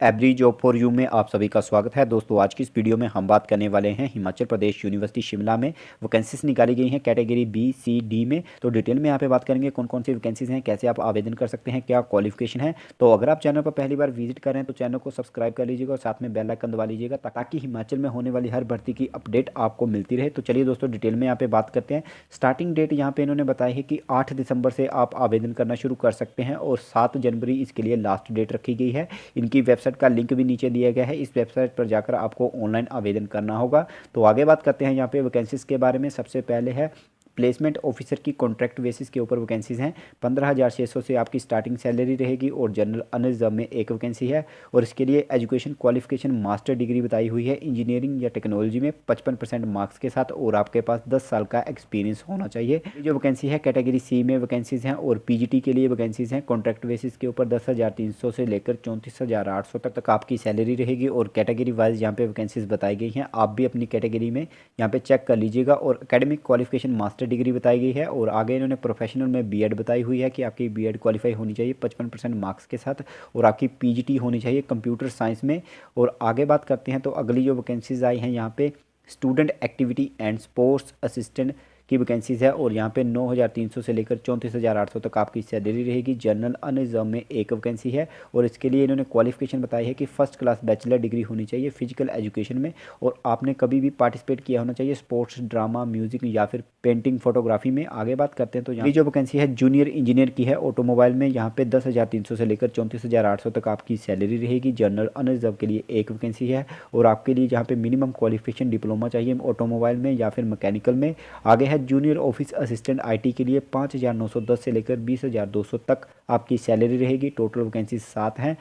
Every job for you में आप सभी का स्वागत है। दोस्तों, आज की इस वीडियो में हम बात करने वाले हैं हिमाचल प्रदेश यूनिवर्सिटी शिमला में वैकेंसीज निकाली गई हैं कैटेगरी बी सी डी में। तो डिटेल में यहाँ पे बात करेंगे कौन कौन सी वैकेंसीज हैं, कैसे आप आवेदन कर सकते हैं, क्या क्वालिफिकेशन है। तो अगर आप चैनल पर पहली बार विजिट कर रहे हैं तो चैनल को सब्सक्राइब कर लीजिएगा और साथ में बेल आइकन दबा लीजिएगा ताकि हिमाचल में होने वाली हर भर्ती की अपडेट आपको मिलती रहे। तो चलिए दोस्तों, डिटेल में यहाँ पे बात करते हैं। स्टार्टिंग डेट यहाँ पे इन्होंने बताई है कि 8 दिसंबर से आप आवेदन करना शुरू कर सकते हैं और 7 जनवरी इसके लिए लास्ट डेट रखी गई है। इनकी वेबसाइट का लिंक भी नीचे दिया गया है, इस वेबसाइट पर जाकर आपको ऑनलाइन आवेदन करना होगा। तो आगे बात करते हैं यहाँ पे वैकेंसीज के बारे में। सबसे पहले है प्लेसमेंट ऑफिसर की कॉन्ट्रैक्ट बेसिस के ऊपर वैकेंसीज हैं। 15,600 से आपकी स्टार्टिंग सैलरी रहेगी और जनरल अनरिजर्व में एक वैकेंसी है और इसके लिए एजुकेशन क्वालिफिकेशन मास्टर डिग्री बताई हुई है इंजीनियरिंग या टेक्नोलॉजी में 55% मार्क्स के साथ और आपके पास 10 साल का एक्सपीरियंस होना चाहिए। ये जो वैकेंसी है कैटेगरी सी में वैकेंसीज हैं और पीजीटी के लिए वैकेंसीज हैं। कॉन्ट्रैक्ट बेसिस के ऊपर 10,300 से लेकर 34,800 तक आपकी सैलरी रहेगी और कैटेगरी वाइज यहाँ पे वैकेंसीज बताई गई हैं। आप भी अपनी कैटेगरी में यहाँ पे चेक कर लीजिएगा। और एकेडमिक क्वालिफिकेशन मास्टर डिग्री बताई गई है और आगे इन्होंने प्रोफेशनल में बीएड बताई हुई है कि आपकी बीएड क्वालिफाई होनी चाहिए 55% मार्क्स के साथ और आपकी पीजीटी होनी चाहिए कंप्यूटर साइंस में। और आगे बात करते हैं तो अगली जो वैकेंसीज आई हैं यहाँ पे student activity and sports assistant की वैकेंसीज है और यहाँ पे 9,300 से लेकर 34,800 तक आपकी सैलरी रहेगी। जनरल अनरिजर्व में एक वैकेंसी है और इसके लिए इन्होंने क्वालिफिकेशन बताई है कि फर्स्ट क्लास बैचलर डिग्री होनी चाहिए फिजिकल एजुकेशन में और आपने कभी भी पार्टिसिपेट किया होना चाहिए स्पोर्ट्स, ड्रामा, म्यूजिक या फिर पेंटिंग, फोटोग्राफी में। आगे बात करते हैं तो यहाँ जो वैकेंसी है जूनियर इंजीनियर की है ऑटोमोबाइल में। यहाँ पे 10,300 से लेकर 34,800 तक आपकी सैलरी रहेगी। जनरल अनरिजर्व के लिए एक वैकेंसी है और आपके लिए यहाँ पे मिनिमम क्वालिफिकेशन डिप्लोमा चाहिए ऑटोमोबाइल में या फिर मैकेनिकल में। आगे है जूनियर ऑफिस असिस्टेंट आईटी के लिए 5,910 से लेकर 20,200 तक आपकी सैलरी रहेगी। टोटल वैकेंसी 7 हैं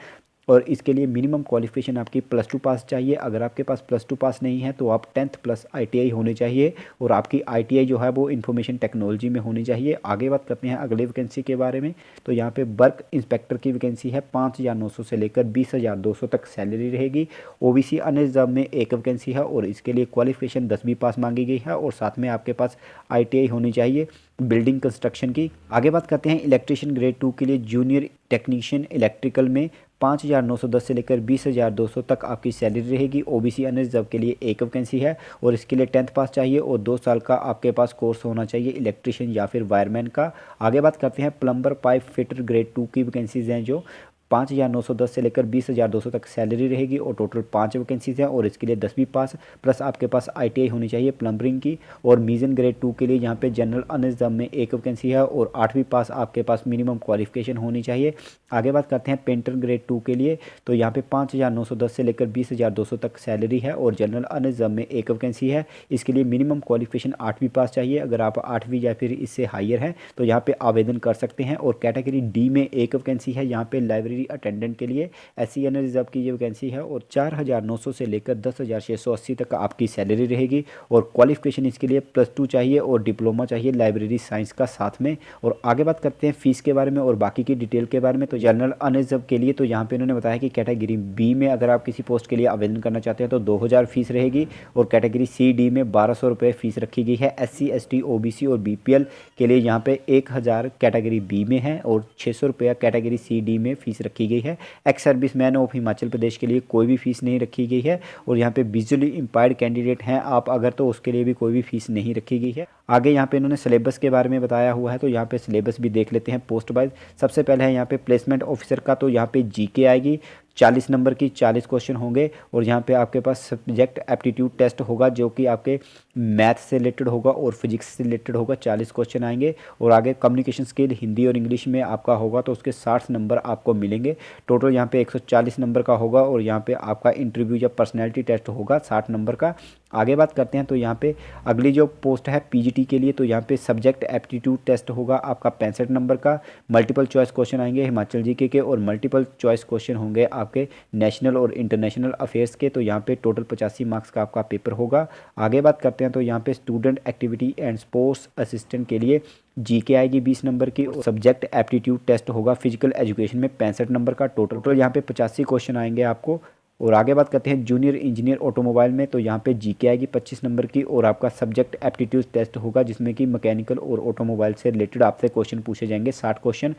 और इसके लिए मिनिमम क्वालिफिकेशन आपकी +2 पास चाहिए। अगर आपके पास +2 पास नहीं है तो आप 10th प्लस आईटीआई होने चाहिए और आपकी आईटीआई जो है वो इंफॉर्मेशन टेक्नोलॉजी में होनी चाहिए। आगे बात करते हैं अगले वैकेंसी के बारे में। तो यहाँ पे वर्क इंस्पेक्टर की वैकेंसी है 5,900 से लेकर 20,200 तक सैलरी रहेगी। ओबीसी अनरिजर्व में एक वैकेंसी है और इसके लिए क्वालिफिकेशन 10वीं पास मांगी गई है और साथ में आपके पास आईटीआई होनी चाहिए बिल्डिंग कंस्ट्रक्शन की। आगे बात करते हैं इलेक्ट्रीशियन ग्रेड 2 के लिए जूनियर टेक्नीशियन इलेक्ट्रिकल में 5,910 से लेकर 20,200 तक आपकी सैलरी रहेगी। ओबीसी अनरिजर्व के लिए एक वैकेंसी है और इसके लिए 10th पास चाहिए और 2 साल का आपके पास कोर्स होना चाहिए इलेक्ट्रिशियन या फिर वायरमैन का। आगे बात करते हैं प्लम्बर पाइप फिटर ग्रेड 2 की वैकेंसीज हैं जो 5,910 से लेकर 20,200 तक सैलरी रहेगी और टोटल 5 वैकेंसीज हैं और इसके लिए 10वीं पास प्लस आपके पास आईटीआई होनी चाहिए प्लम्बरिंग की। और मीजन ग्रेड 2 के लिए यहाँ पे जनरल अनरिजर्व में एक वैकेंसी है और 8वीं पास आपके पास मिनिमम क्वालिफिकेशन होनी चाहिए। आगे बात करते हैं पेंटर ग्रेड 2 के लिए। तो यहाँ पे 5,910 से लेकर 20,200 तक सैलरी है और जनरल अनरिजर्व में एक वैकेंसी है। इसके लिए मिनिमम क्वालिफिकेशन 8वीं पास चाहिए। अगर आप 8वीं या फिर इससे हायर हैं तो यहाँ पे आवेदन कर सकते हैं। और कैटेगरी डी में एक वैकेंसी है यहाँ पे लाइब्रेरी अटेंडेंट के लिए एससी अनरिजर्व की ये वैकेंसी है और 4,900 से लेकर 10,680 तक आपकी सैलरी रहेगी और क्वालिफिकेशन इसके लिए +2 चाहिए और डिप्लोमा चाहिए लाइब्रेरी साइंस का साथ में। और आगे बात करते हैं फीस के बारे में और बाकी की डिटेल के बारे में। तो जनरल अनरिजर्व के लिए तो यहाँ पे इन्होंने बताया कि कैटेगरी बी में अगर आप किसी पोस्ट के लिए आवेदन करना चाहते हैं तो 2,000 फीस रहेगी और कैटेगरी सी डी में 1,200 रुपये फीस रखी गई है। SC ST OBC और BPL के लिए यहाँ पे 1,000 कैटेगरी बी में है और 600 रुपया कैटेगरी सी डी में फीस रखी गई है। Ex serviceman of Himachal Pradesh के लिए कोई भी फीस नहीं रखी गई है और यहाँ पे विजुअली इम्पायर्ड कैंडिडेट हैं आप अगर तो उसके लिए भी कोई भी फीस नहीं रखी गई है। आगे यहाँ पे इन्होंने सिलेबस के बारे में बताया हुआ है तो यहाँ पे सिलेबस भी देख लेते हैं पोस्ट वाइज। सबसे पहले है यहाँ पे प्लेसमेंट ऑफिसर का। तो यहाँ पे जीके आएगी 40 नंबर की, 40 क्वेश्चन होंगे और यहाँ पे आपके पास सब्जेक्ट एप्टीट्यूड टेस्ट होगा जो कि आपके मैथ से रिलेटेड होगा और फिजिक्स से रिलेटेड होगा। 40 क्वेश्चन आएंगे और आगे कम्युनिकेशन स्किल हिंदी और इंग्लिश में आपका होगा तो उसके 60 नंबर आपको मिलेंगे। टोटल यहाँ पे 140 नंबर का होगा और यहाँ पे आपका इंटरव्यू या पर्सनैलिटी टेस्ट होगा 60 नंबर का। आगे बात करते हैं तो यहाँ पे अगली जो पोस्ट है पीजीटी के लिए। तो यहाँ पे सब्जेक्ट एप्टीट्यूड टेस्ट होगा आपका 65 नंबर का। मल्टीपल चॉइस क्वेश्चन आएंगे हिमाचल जीके के और मल्टीपल चॉइस क्वेश्चन होंगे आपके नेशनल और इंटरनेशनल अफेयर्स के। तो यहाँ पे टोटल 85 मार्क्स का आपका पेपर होगा। आगे बात करते हैं तो यहाँ पे student activity and sports assistant के लिए जीके आएगी 20 नंबर की और सब्जेक्ट एप्टीट्यूड टेस्ट होगा फिजिकल एजुकेशन में 65 नंबर का। टोटल यहाँ पे 85 क्वेश्चन आएंगे आपको। और आगे बात करते हैं जूनियर इंजीनियर ऑटोमोबाइल में। तो यहाँ पे जीके आएगी 25 नंबर की और आपका सब्जेक्ट एप्टीट्यूड टेस्ट होगा जिसमें कि मैकेनिकल और ऑटोमोबाइल से रिलेटेड आपसे क्वेश्चन पूछे जाएंगे 60 क्वेश्चन।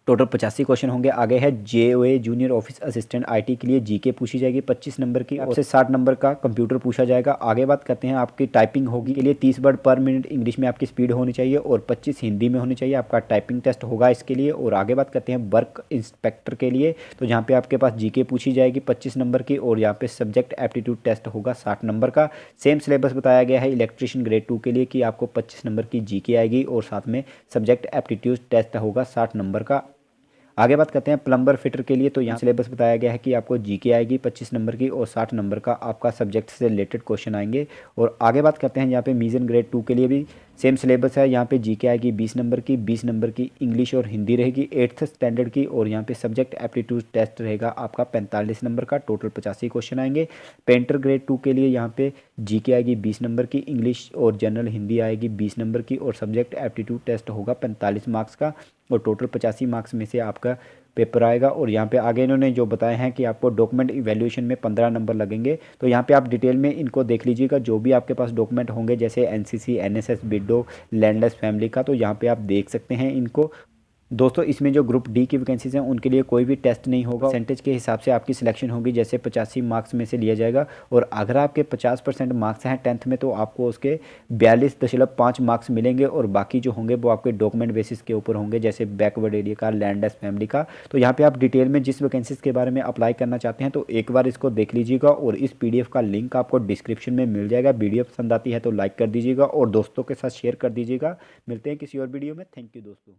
टोटल 85 क्वेश्चन होंगे। आगे है JOA junior office assistant IT के लिए जीके पूछी जाएगी 25 नंबर की, आपसे 60 नंबर का कंप्यूटर पूछा जाएगा। आगे बात करते हैं आपकी टाइपिंग होगी के लिए 30 वर्ड पर मिनट इंग्लिश में आपकी स्पीड होनी चाहिए और 25 हिंदी में होनी चाहिए, आपका टाइपिंग टेस्ट होगा इसके लिए। और आगे बात करते हैं वर्क इंस्पेक्टर के लिए, तो यहाँ पे आपके पास जीके पूछी जाएगी 25 नंबर की और यहाँ पे सब्जेक्ट एप्टीट्यूड टेस्ट होगा 60 नंबर का। सेम सिलेबस बताया गया है इलेक्ट्रीशियन ग्रेड 2 के लिए कि आपको 25 नंबर की जीके आएगी और साथ में सब्जेक्ट एप्टीट्यूड टेस्ट होगा 60 नंबर का। आगे बात करते हैं प्लम्बर फिटर के लिए, तो यहाँ सिलेबस बताया गया है कि आपको जीके आएगी 25 नंबर की और 60 नंबर का आपका सब्जेक्ट से रिलेटेड क्वेश्चन आएंगे। और आगे बात करते हैं यहाँ पे मीज़न ग्रेड 2 के लिए भी सेम सिलेबस है, यहाँ पे जीके आएगी 20 नंबर की, 20 नंबर की इंग्लिश और हिंदी रहेगी 8th स्टैंडर्ड की और यहाँ पे सब्जेक्ट एप्टीट्यूड टेस्ट रहेगा आपका 45 नंबर का। टोटल 85 क्वेश्चन आएंगे। पेंटर ग्रेड 2 के लिए यहाँ पे जीके आएगी 20 नंबर की, इंग्लिश और जनरल हिंदी आएगी 20 नंबर की और सब्जेक्ट एप्टीट्यूड टेस्ट होगा 45 मार्क्स का और टोटल 85 मार्क्स में से आपका पेपर आएगा। और यहाँ पे आगे इन्होंने जो बताया है कि आपको डॉक्यूमेंट इवैल्यूएशन में 15 नंबर लगेंगे, तो यहाँ पे आप डिटेल में इनको देख लीजिएगा। जो भी आपके पास डॉक्यूमेंट होंगे जैसे NCC, NSS, BDO, landless family का, तो यहाँ पे आप देख सकते हैं इनको। दोस्तों इसमें जो ग्रुप डी की वैकेंसीज हैं उनके लिए कोई भी टेस्ट नहीं होगा, परसेंटेज के हिसाब से आपकी सिलेक्शन होगी, जैसे 85 मार्क्स में से लिया जाएगा। और अगर आपके 50% मार्क्स हैं 10th में तो आपको उसके 42.5 मार्क्स मिलेंगे और बाकी जो होंगे वो आपके डॉक्यूमेंट बेसिस के ऊपर होंगे, जैसे बैकवर्ड एरिया का, लैंडलेस फैमिली का। तो यहाँ पे आप डिटेल में जिस वैकेंसीज के बारे में अप्लाई करना चाहते हैं तो एक बार इसको देख लीजिएगा और इस PDF का लिंक आपको डिस्क्रिप्शन में मिल जाएगा। वीडियो पसंद आती है तो लाइक कर दीजिएगा और दोस्तों के साथ शेयर कर दीजिएगा। मिलते हैं किसी और वीडियो में। थैंक यू दोस्तों।